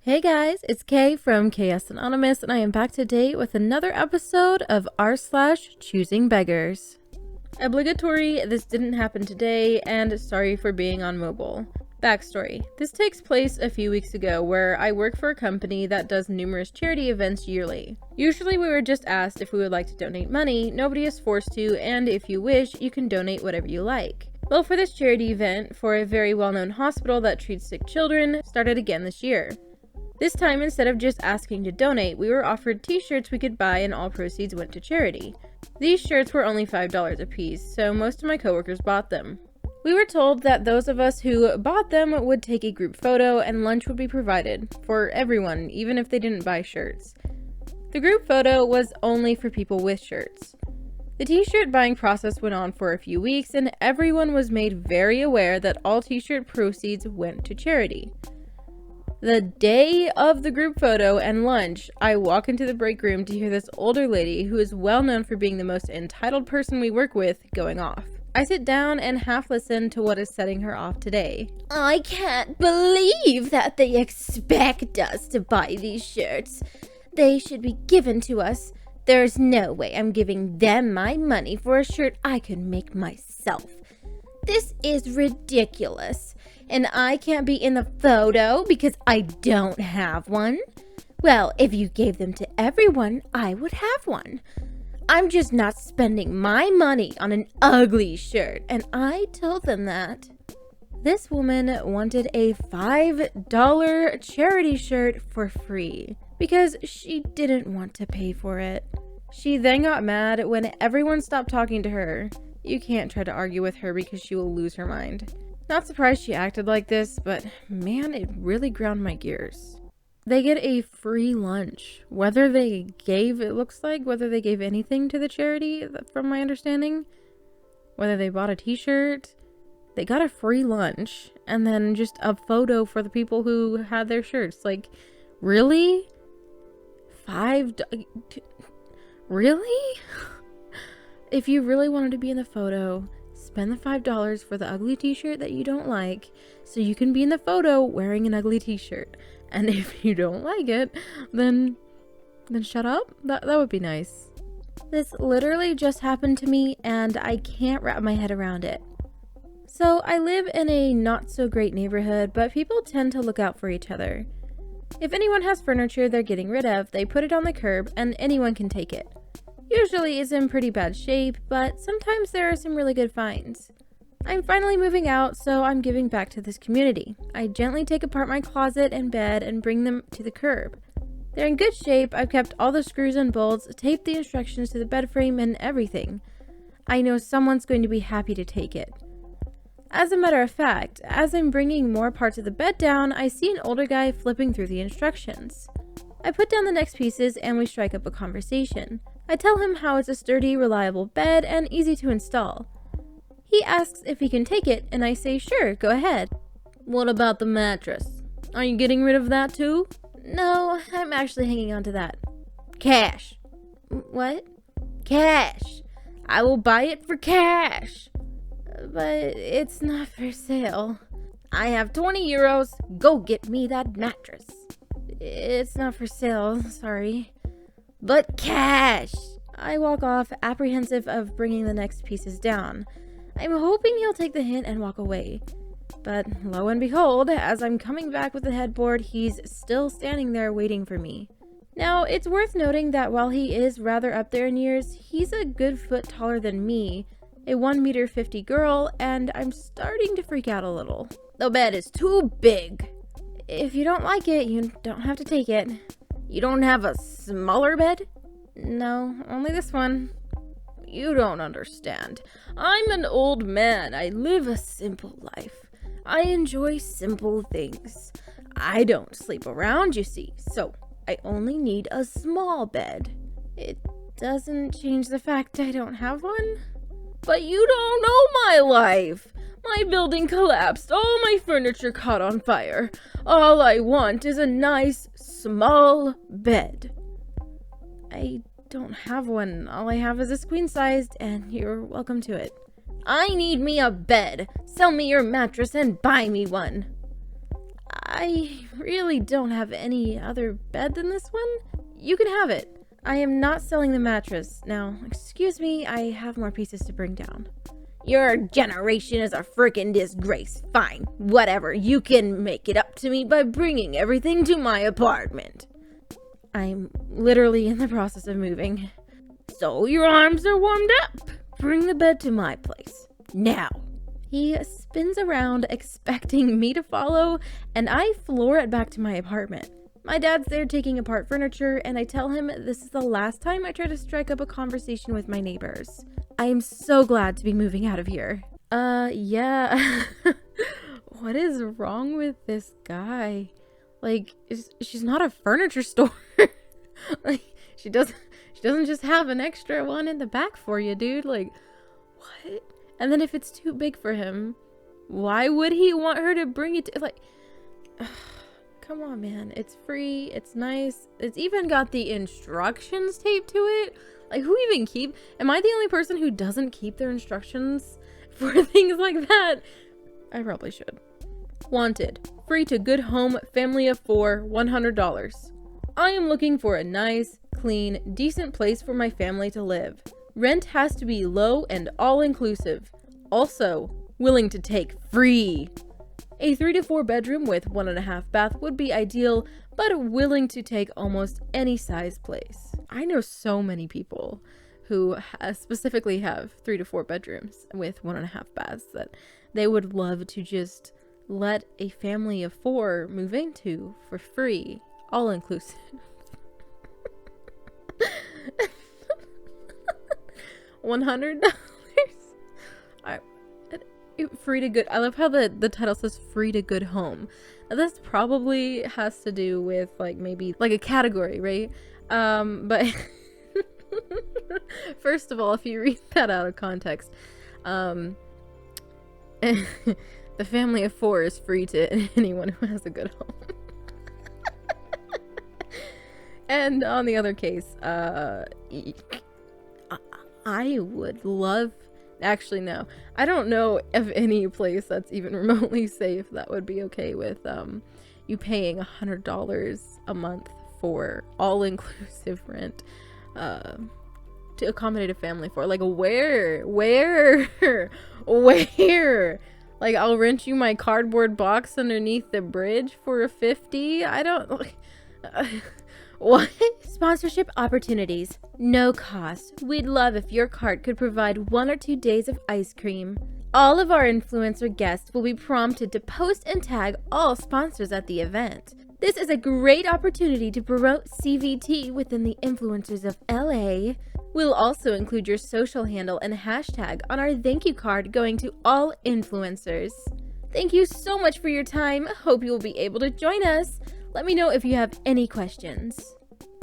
Hey guys, it's Kay from Chaos Anonymous, and I am back today with another episode of r/ChoosingBeggars. Obligatory, this didn't happen today, and sorry for being on mobile. Backstory. This takes place a few weeks ago where I work for a company that does numerous charity events yearly. Usually we were just asked if we would like to donate money, nobody is forced to, and if you wish, you can donate whatever you like. Well, for this charity event, for a very well-known hospital that treats sick children, started again this year. This time, instead of just asking to donate, we were offered t-shirts we could buy and all proceeds went to charity. These shirts were only $5 a piece, so most of my coworkers bought them. We were told that those of us who bought them would take a group photo and lunch would be provided for everyone, even if they didn't buy shirts. The group photo was only for people with shirts. The t-shirt buying process went on for a few weeks and everyone was made very aware that all t-shirt proceeds went to charity. The day of the group photo and lunch, I walk into the break room to hear this older lady, who is well known for being the most entitled person we work with, going off. I sit down and half listen to what is setting her off today. I can't believe that they expect us to buy these shirts. They should be given to us. There's no way I'm giving them my money for a shirt I could make myself. This is ridiculous. And I can't be in the photo because I don't have one. Well, if you gave them to everyone, I would have one. I'm just not spending my money on an ugly shirt, and I told them that. This woman wanted a $5 charity shirt for free because she didn't want to pay for it. She then got mad when everyone stopped talking to her. You can't try to argue with her because she will lose her mind. Not surprised she acted like this, but man, it really ground my gears. They get a free lunch. Whether they gave anything to the charity, from my understanding, whether they bought a t-shirt, they got a free lunch, and then just a photo for the people who had their shirts. Like, really? Really? If you really wanted to be in the photo, spend the $5 for the ugly t-shirt that you don't like so you can be in the photo wearing an ugly t-shirt. And if you don't like it, then shut up. That would be nice. This literally just happened to me and I can't wrap my head around it. So I live in a not so great neighborhood, but people tend to look out for each other. If anyone has furniture they're getting rid of, they put it on the curb and anyone can take it. Usually it's in pretty bad shape, but sometimes there are some really good finds. I'm finally moving out, so I'm giving back to this community. I gently take apart my closet and bed and bring them to the curb. They're in good shape. I've kept all the screws and bolts, taped the instructions to the bed frame and everything. I know someone's going to be happy to take it. As a matter of fact, as I'm bringing more parts of the bed down, I see an older guy flipping through the instructions. I put down the next pieces and we strike up a conversation. I tell him how it's a sturdy, reliable bed and easy to install. He asks if he can take it, and I say, sure, go ahead. What about the mattress? Are you getting rid of that too? No, I'm actually hanging on to that. Cash. What? Cash. I will buy it for cash. But it's not for sale. I have 20 euros. Go get me that mattress. It's not for sale, sorry. But cash! I walk off, apprehensive of bringing the next pieces down. I'm hoping he'll take the hint and walk away. But lo and behold, as I'm coming back with the headboard, he's still standing there waiting for me. Now, it's worth noting that while he is rather up there in years, he's a good foot taller than me, a 1.50 m girl, and I'm starting to freak out a little. The bed is too big. If you don't like it, you don't have to take it. You don't have a smaller bed? No, only this one. You don't understand. I'm an old man. I live a simple life. I enjoy simple things. I don't sleep around, you see, so I only need a small bed. It doesn't change the fact I don't have one. But you don't know my life. My building collapsed. All my furniture caught on fire. All I want is a nice, small bed. I don't have one. All I have is this queen-sized, and you're welcome to it. I need me a bed. Sell me your mattress and buy me one. I really don't have any other bed than this one. You can have it. I am not selling the mattress. Now, excuse me, I have more pieces to bring down. Your generation is a freaking disgrace. Fine, whatever. You can make it up to me by bringing everything to my apartment. I'm literally in the process of moving. So your arms are warmed up. Bring the bed to my place. Now. He spins around expecting me to follow, and I floor it back to my apartment. My dad's there taking apart furniture, and I tell him this is the last time I try to strike up a conversation with my neighbors. I am so glad to be moving out of here. Yeah. What is wrong with this guy? Like, she's not a furniture store. Like, she doesn't just have an extra one in the back for you, dude. Like, what? And then if it's too big for him, why would he want her to bring it to, like, come on, man. It's free. It's nice. It's even got the instructions taped to it. Like, who even am I the only person who doesn't keep their instructions for things like that? I probably should. Wanted. Free to good home, family of 4, $100. I am looking for a nice, clean, decent place for my family to live. Rent has to be low and all-inclusive. Also, willing to take free. A 3 to 4 bedroom with 1.5 bath would be ideal, but willing to take almost any size place. I know so many people who specifically have 3 to 4 bedrooms with 1.5 baths that they would love to just let a family of 4 move into for free, all-inclusive. $100. Free to good. I love how the title says free to good home. Now, this probably has to do with like maybe like a category, right? But first of all, if you read that out of context, the family of 4 is free to anyone who has a good home. And on the other case, I would love, actually no, I don't know of any place that's even remotely safe that would be okay with you paying $100 a month for all-inclusive rent to accommodate a family for. Like, where? Like, I'll rent you my cardboard box underneath the bridge for a $50. I don't what? Sponsorship opportunities. No cost. We'd love if your cart could provide 1 or 2 days of ice cream. All of our influencer guests will be prompted to post and tag all sponsors at the event. This is a great opportunity to promote CVT within the influencers of LA. We'll also include your social handle and hashtag on our thank you card going to all influencers. Thank you so much for your time. Hope you will be able to join us. Let me know if you have any questions.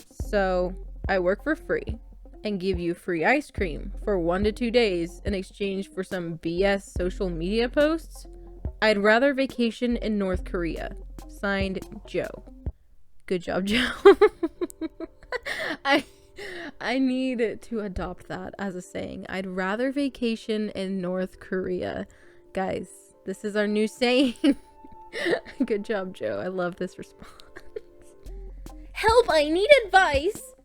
So, I work for free and give you free ice cream for 1 to 2 days in exchange for some BS social media posts? I'd rather vacation in North Korea. Signed, Joe. Good job, Joe. I need to adopt that as a saying. I'd rather vacation in North Korea. Guys, this is our new saying. Good job, Joe. I love this response. Help, I need advice.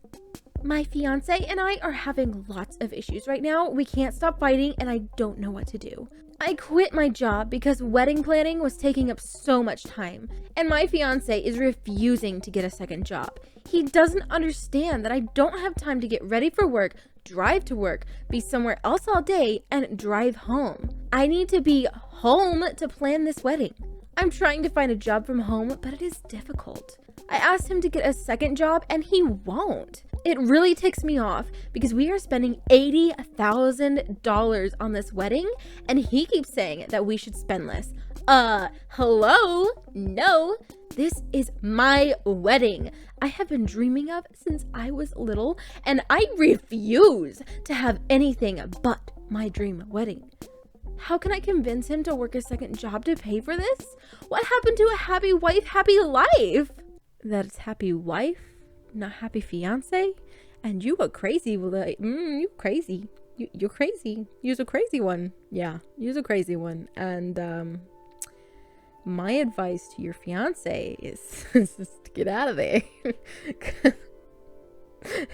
My fiance and I are having lots of issues right now. We can't stop fighting and I don't know what to do. I quit my job because wedding planning was taking up so much time, and my fiance is refusing to get a second job. He doesn't understand that I don't have time to get ready for work, drive to work, be somewhere else all day, and drive home. I need to be home to plan this wedding. I'm trying to find a job from home, but it is difficult. I asked him to get a second job and he won't. It really ticks me off because we are spending $80,000 on this wedding and he keeps saying that we should spend less. Hello? No, this is my wedding. I have been dreaming of since I was little and I refuse to have anything but my dream wedding. How can I convince him to work a second job to pay for this? What happened to a happy wife, happy life? That is happy wife, not happy fiance? And you a crazy, you crazy. You're crazy. You're a crazy one. Yeah, you're a crazy one. And my advice to your fiance is just to get out of there.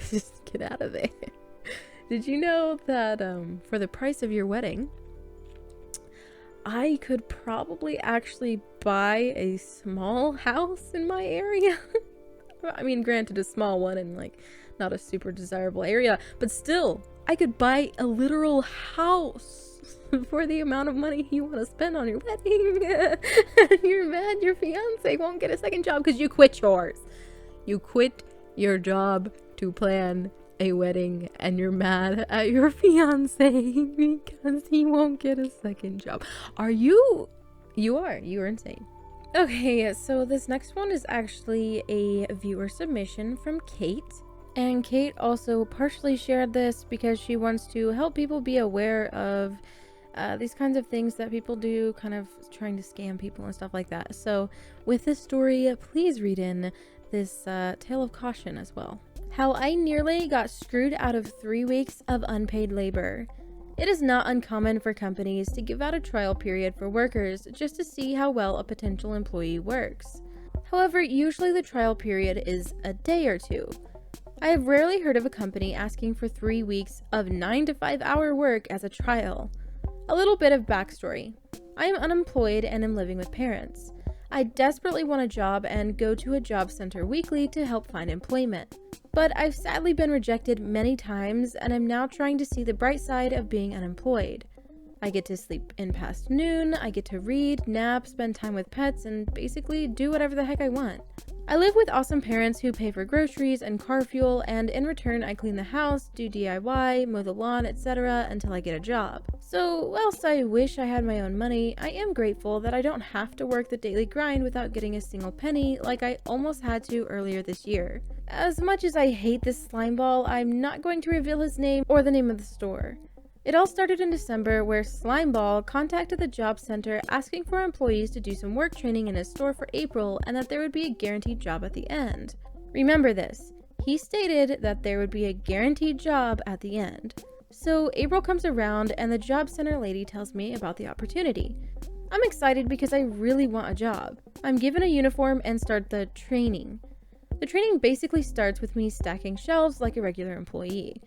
Just get out of there. Did you know that for the price of your wedding, I could probably actually buy a small house in my area? I mean, granted, a small one and like not a super desirable area, but still, I could buy a literal house for the amount of money you want to spend on your wedding. And you're mad your fiance won't get a second job because you quit yours. You quit your job to plan a wedding and you're mad at your fiance because he won't get a second job. You are insane. Okay, so this next one is actually a viewer submission from Kate. And Kate also partially shared this because she wants to help people be aware of these kinds of things that people do, kind of trying to scam people and stuff like that. So with this story, please read in this tale of caution as well. How I nearly got screwed out of 3 weeks of unpaid labor. It is not uncommon for companies to give out a trial period for workers just to see how well a potential employee works. However, usually the trial period is a day or two. I have rarely heard of a company asking for 3 weeks of 9 to 5 hour work as a trial. A little bit of backstory. I am unemployed and am living with parents. I desperately want a job and go to a job center weekly to help find employment. But I've sadly been rejected many times and I'm now trying to see the bright side of being unemployed. I get to sleep in past noon, I get to read, nap, spend time with pets, and basically do whatever the heck I want. I live with awesome parents who pay for groceries and car fuel, and in return I clean the house, do DIY, mow the lawn, etc. until I get a job. So whilst I wish I had my own money, I am grateful that I don't have to work the daily grind without getting a single penny like I almost had to earlier this year. As much as I hate this slimeball, I'm not going to reveal his name or the name of the store. It all started in December where Slimeball contacted the job center asking for employees to do some work training in his store for April and that there would be a guaranteed job at the end. Remember this, he stated that there would be a guaranteed job at the end. So April comes around and the job center lady tells me about the opportunity. I'm excited because I really want a job. I'm given a uniform and start the training. The training basically starts with me stacking shelves like a regular employee.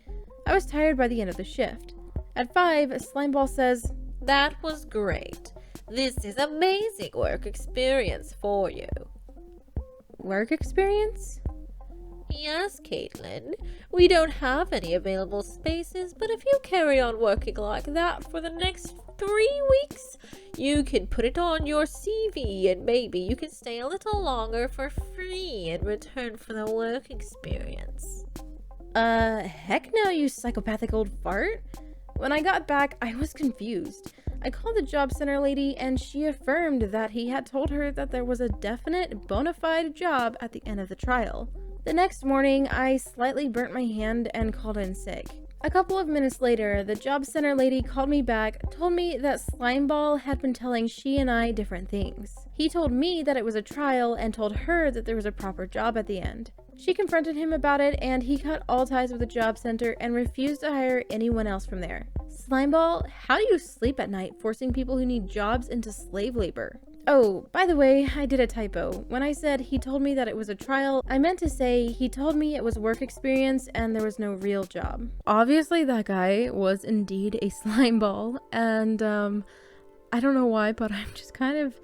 I was tired by the end of the shift. At 5, Slimeball says, "That was great. This is amazing work experience for you." Work experience? Yes, Caitlin. We don't have any available spaces, but if you carry on working like that for the next 3 weeks, you can put it on your CV and maybe you can stay a little longer for free in return for the work experience. Heck no, you psychopathic old fart. When I got back, I was confused. I called the job center lady and she affirmed that he had told her that there was a definite bona fide job at the end of the trial. The next morning, I slightly burnt my hand and called in sick. A couple of minutes later, the job center lady called me back, told me that Slimeball had been telling she and I different things. He told me that it was a trial and told her that there was a proper job at the end. She confronted him about it and he cut all ties with the job center and refused to hire anyone else from there. Slimeball, how do you sleep at night forcing people who need jobs into slave labor? Oh, by the way, I did a typo. When I said he told me that it was a trial, I meant to say he told me it was work experience and there was no real job. Obviously, that guy was indeed a slimeball, and I don't know why, but I'm just kind of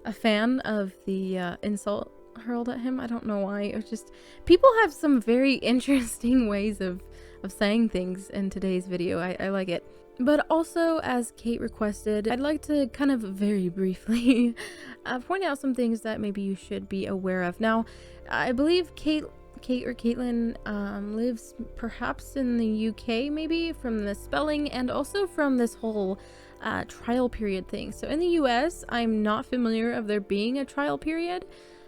a fan of the insult hurled at him. I don't know why. It was just, people have some very interesting ways of saying things in today's video. I like it. But also, as Kate requested, I'd like to kind of very briefly point out some things that maybe you should be aware of. Now, I believe Kate or Caitlin lives perhaps in the UK, maybe, from the spelling and also from this whole trial period thing. So in the US, I'm not familiar of there being a trial period.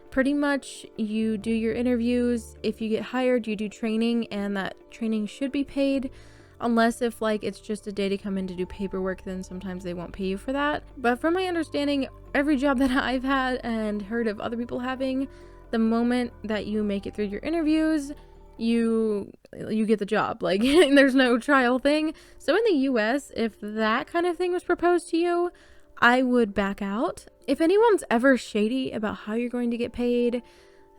Pretty much you do your interviews, if you get hired, you do training, and that training should be paid. Unless if like it's just a day to come in to do paperwork, then sometimes they won't pay you for that. But from my understanding, every job that I've had and heard of other people having, the moment that you make it through your interviews, you get the job. Like there's no trial thing. So in the US, if that kind of thing was proposed to you, I would back out. if anyone's ever shady about how you're going to get paid,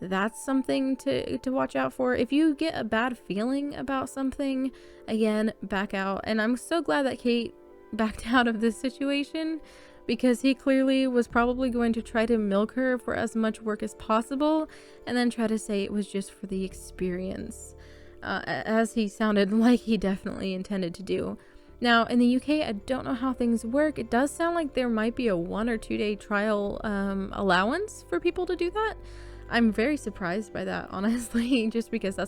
that's something to watch out for. If you get a bad feeling about something, again, back out. And I'm so glad that Kate backed out of this situation, because he clearly was probably going to try to milk her for as much work as possible and then try to say it was just for the experience, as he sounded like he definitely intended to do. Now, in the UK, I don't know how things work. It does sound like there might be a 1 or 2 day trial allowance for people to do that. I'm very surprised by that, honestly, just because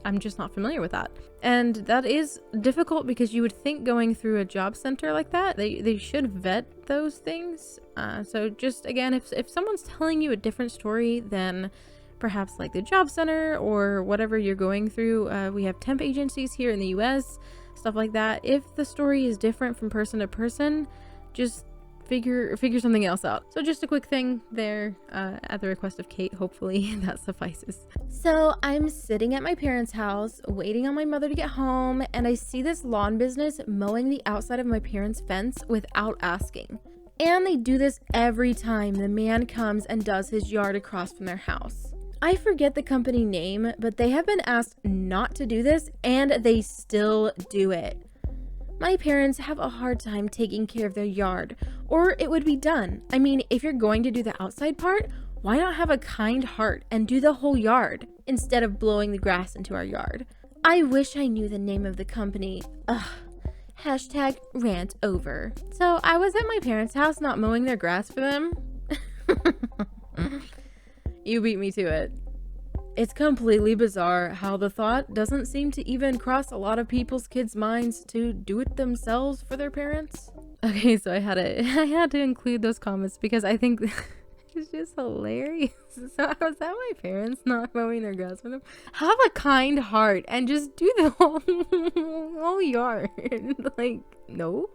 I'm just not familiar with that. And that is difficult, because you would think going through a job center like that, they should vet those things. So just, again, if someone's telling you a different story than perhaps like the job center or whatever you're going through, we have temp agencies here in the US, stuff like that. If the story is different from person to person, just figure something else out. So just a quick thing there, at the request of Kate. Hopefully that suffices. So I'm sitting at my parents' house waiting on my mother to get home, and I see this lawn business mowing the outside of my parents' fence without asking. And they do this every time the man comes and does his yard across from their house. I forget the company name, but they have been asked not to do this and they still do it. My parents have a hard time taking care of their yard, or it would be done. I mean, if you're going to do the outside part, why not have a kind heart and do the whole yard instead of blowing the grass into our yard? I wish I knew the name of the company. Ugh. Hashtag rant over. So I was at my parents' house not mowing their grass for them. You beat me to it. It's completely bizarre how the thought doesn't seem to even cross a lot of people's kids' minds to do it themselves for their parents. Okay, so I had to include those comments because I think it's just hilarious. So I was at my parents not mowing their grass for them. Have a kind heart and just do the whole yard. Like, no.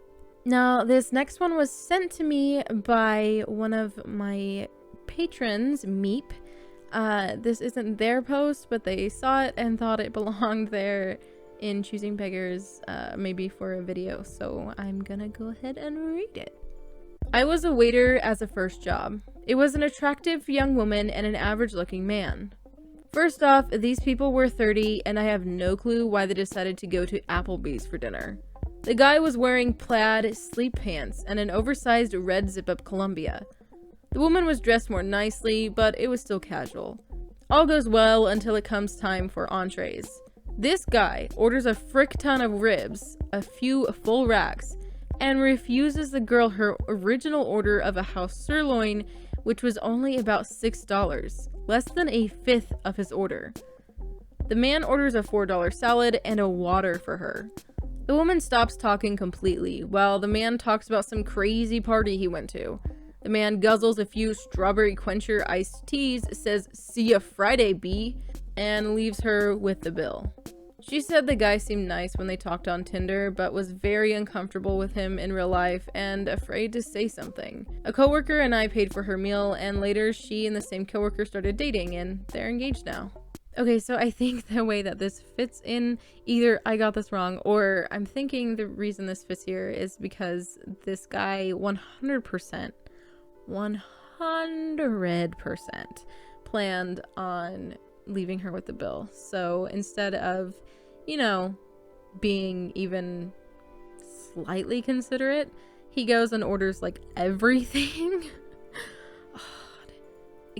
Now, this next one was sent to me by one of my patrons, Meep. This isn't their post, but they saw it and thought it belonged there in Choosing Beggars, maybe for a video, so I'm gonna go ahead and read it. I was a waiter as a first job. It was an attractive young woman and an average looking man. First off, these people were 30 and I have no clue why they decided to go to Applebee's for dinner. The guy was wearing plaid sleep pants and an oversized red zip-up Columbia. The woman was dressed more nicely, but it was still casual. All goes well until it comes time for entrees. This guy orders a frick ton of ribs, a few full racks, and refuses the girl her original order of a house sirloin, which was only about $6, less than a fifth of his order. The man orders a $4 salad and a water for her. The woman stops talking completely, while the man talks about some crazy party he went to. The man guzzles a few strawberry quencher iced teas, says, "See ya Friday, B," and leaves her with the bill. She said the guy seemed nice when they talked on Tinder, but was very uncomfortable with him in real life and afraid to say something. A coworker and I paid for her meal, and later she and the same coworker started dating, and they're engaged now. Okay, so I think the way that this fits in, either I got this wrong, or I'm thinking the reason this fits here is because this guy 100% planned on leaving her with the bill. So instead of, you know, being even slightly considerate, he goes and orders like everything.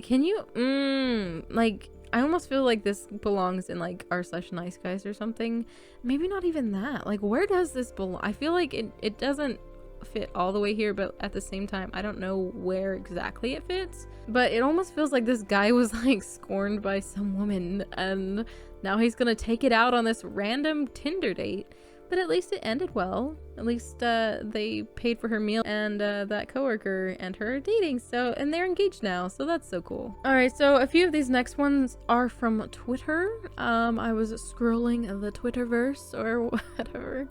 Can you like, I almost feel like this belongs in like r/nice guys or something. Maybe not even that. Like, where does this belong? I feel like it doesn't fit all the way here, but at the same time I don't know where exactly it fits. But it almost feels like this guy was like scorned by some woman and now he's gonna take it out on this random Tinder date. But at least it ended well. At least they paid for her meal, and that coworker and her are dating, so, and they're engaged now, so that's so cool. Alright, so a few of these next ones are from Twitter. I was scrolling the Twitterverse or whatever,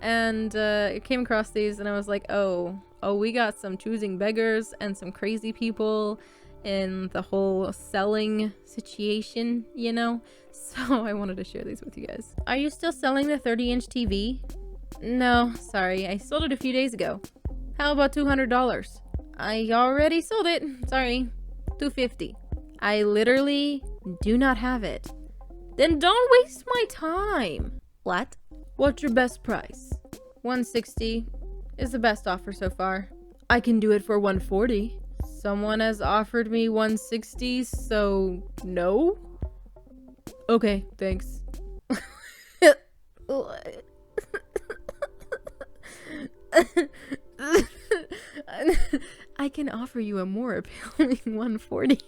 and I came across these and I was like, oh, we got some choosing beggars and some crazy people in the whole selling situation, you know? So I wanted to share these with you guys. Are you still selling the 30-inch TV? No, sorry, I sold it a few days ago. How about $200? I already sold it. Sorry. $250. I literally do not have it. Then don't waste my time. What? What's your best price? $160 is the best offer so far. I can do it for $140. Someone has offered me $160, so no? Okay, thanks. I can offer you a more appealing $140.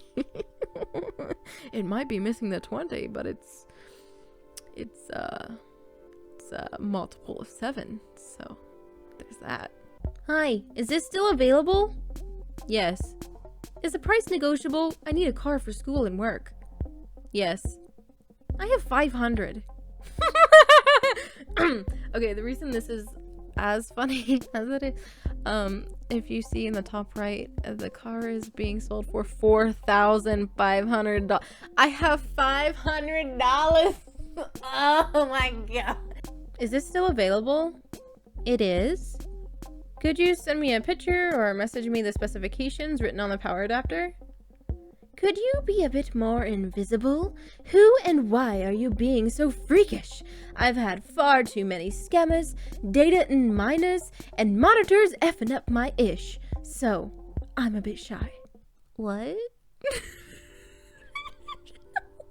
It might be missing the 20, but it's a multiple of 7, so there's that. Hi, is this still available? Yes. Is the price negotiable? I need a car for school and work. Yes. I have 500. Okay, the reason this is as funny as it is, if you see in the top right, the car is being sold for $4,500. I have $500. Oh my god. Is this still available? It is? Could you send me a picture or message me the specifications written on the power adapter? Could you be a bit more invisible? Who and why are you being so freakish? I've had far too many scammers, data and miners, and monitors effing up my ish. So, I'm a bit shy. What?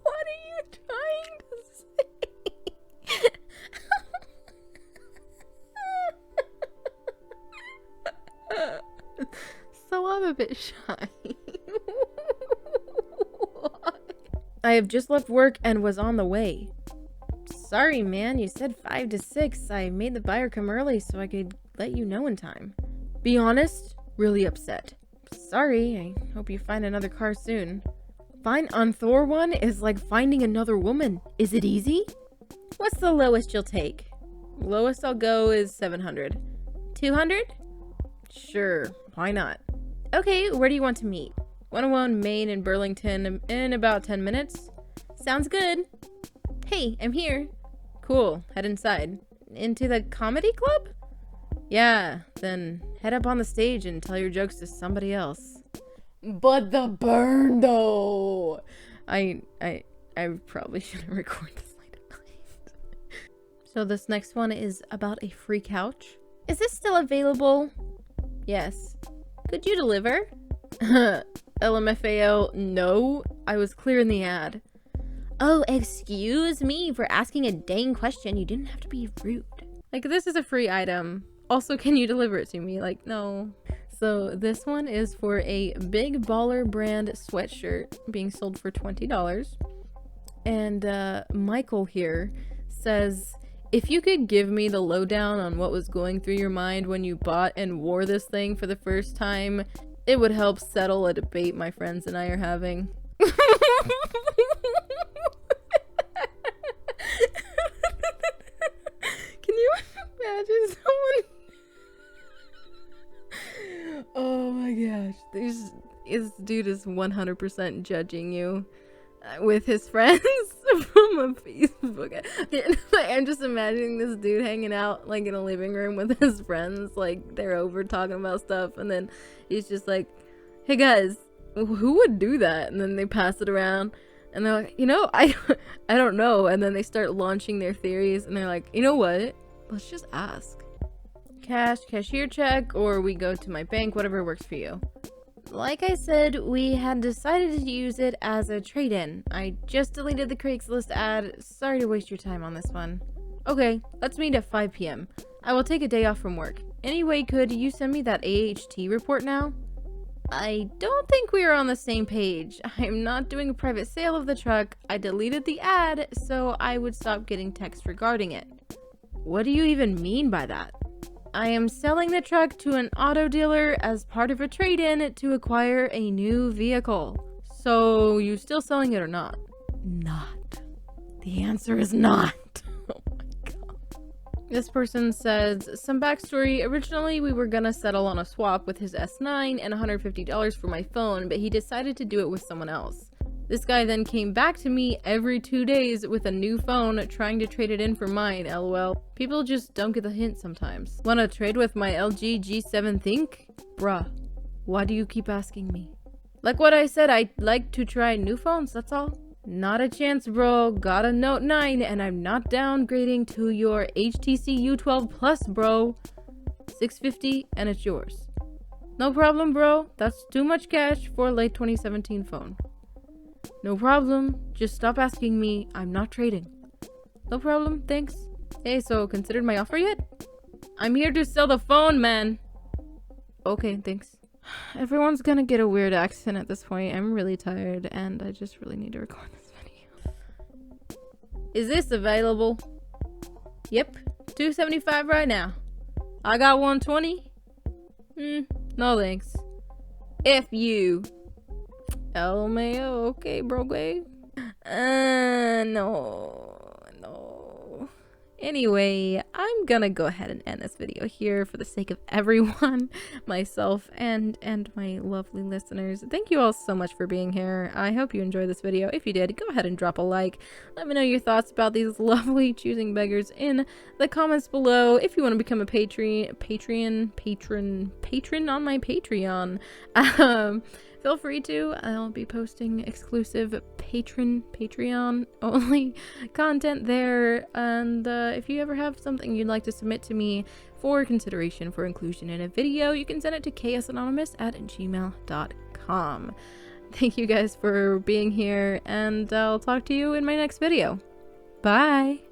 What are you trying to say? So I'm a bit shy. I have just left work and was on the way. Sorry, man, you said 5 to 6. I made the buyer come early so I could let you know in time. Be honest, really upset. Sorry, I hope you find another car soon. Find on Thor one is like finding another woman. Is it easy? What's the lowest you'll take? Lowest I'll go is 700. 200? Sure, why not? Okay, where do you want to meet? 101 Main in Burlington in about 10 minutes. Sounds good. Hey, I'm here. Cool, head inside. Into the comedy club? Yeah, then head up on the stage and tell your jokes to somebody else. But the burn though! I probably shouldn't record this late at night. So this next one is about a free couch. Is this still available? Yes. Could you deliver? LMFAO, no. I was clear in the ad. Oh, excuse me for asking a dang question. You didn't have to be rude. Like, this is a free item. Also, can you deliver it to me? Like, no. So this one is for a Big Baller brand sweatshirt being sold for $20. And Michael here says, if you could give me the lowdown on what was going through your mind when you bought and wore this thing for the first time, it would help settle a debate my friends and I are having. Can you imagine someone? Oh my gosh, this dude is 100% judging you with his friends from a Facebook. I'm just imagining this dude hanging out like in a living room with his friends, like they're over talking about stuff, and then he's just like, hey guys, who would do that? And then they pass it around and they're like, I don't know. And then they start launching their theories and they're like, you know what, let's just ask. Cashier check, or we go to my bank, whatever works for you. Like I said, we had decided to use it as a trade-in. I just deleted the Craigslist ad. Sorry to waste your time on this one. Okay, let's meet at 5 p.m. I will take a day off from work. Anyway, could you send me that AHT report now? I don't think we are on the same page. I'm not doing a private sale of the truck. I deleted the ad, so I would stop getting texts regarding it. What do you even mean by that? I am selling the truck to an auto dealer as part of a trade-in to acquire a new vehicle. So, you still selling it or not? Not. The answer is not. Oh my god. This person says, some backstory. Originally, we were gonna settle on a swap with his S9 and $150 for my phone, but he decided to do it with someone else. This guy then came back to me every 2 days with a new phone, trying to trade it in for mine, lol. People just don't get the hint sometimes. Wanna trade with my LG G7 Think? Bruh. Why do you keep asking me? Like what I said, I'd like to try new phones, that's all. Not a chance, bro. Got a Note 9 and I'm not downgrading to your HTC U12 Plus, bro. $650 and it's yours. No problem, bro. That's too much cash for a late 2017 phone. No problem. Just stop asking me. I'm not trading. No problem, thanks. Hey, so considered my offer yet? I'm here to sell the phone, man. Okay, thanks. Everyone's gonna get a weird accent at this point. I'm really tired and I just really need to record this video. Is this available? Yep, $275 right now. I got 120. No thanks. F you. LMAO, okay, bro, gay. No. Anyway, I'm gonna go ahead and end this video here for the sake of everyone, myself, and my lovely listeners. Thank you all so much for being here. I hope you enjoyed this video. If you did, go ahead and drop a like. Let me know your thoughts about these lovely Choosing Beggars in the comments below. If you want to become a patron on my Patreon, feel free to. I'll be posting exclusive Patreon only content there. And if you ever have something you'd like to submit to me for consideration for inclusion in a video, you can send it to chaosanonymous@gmail.com. Thank you guys for being here, and I'll talk to you in my next video. Bye!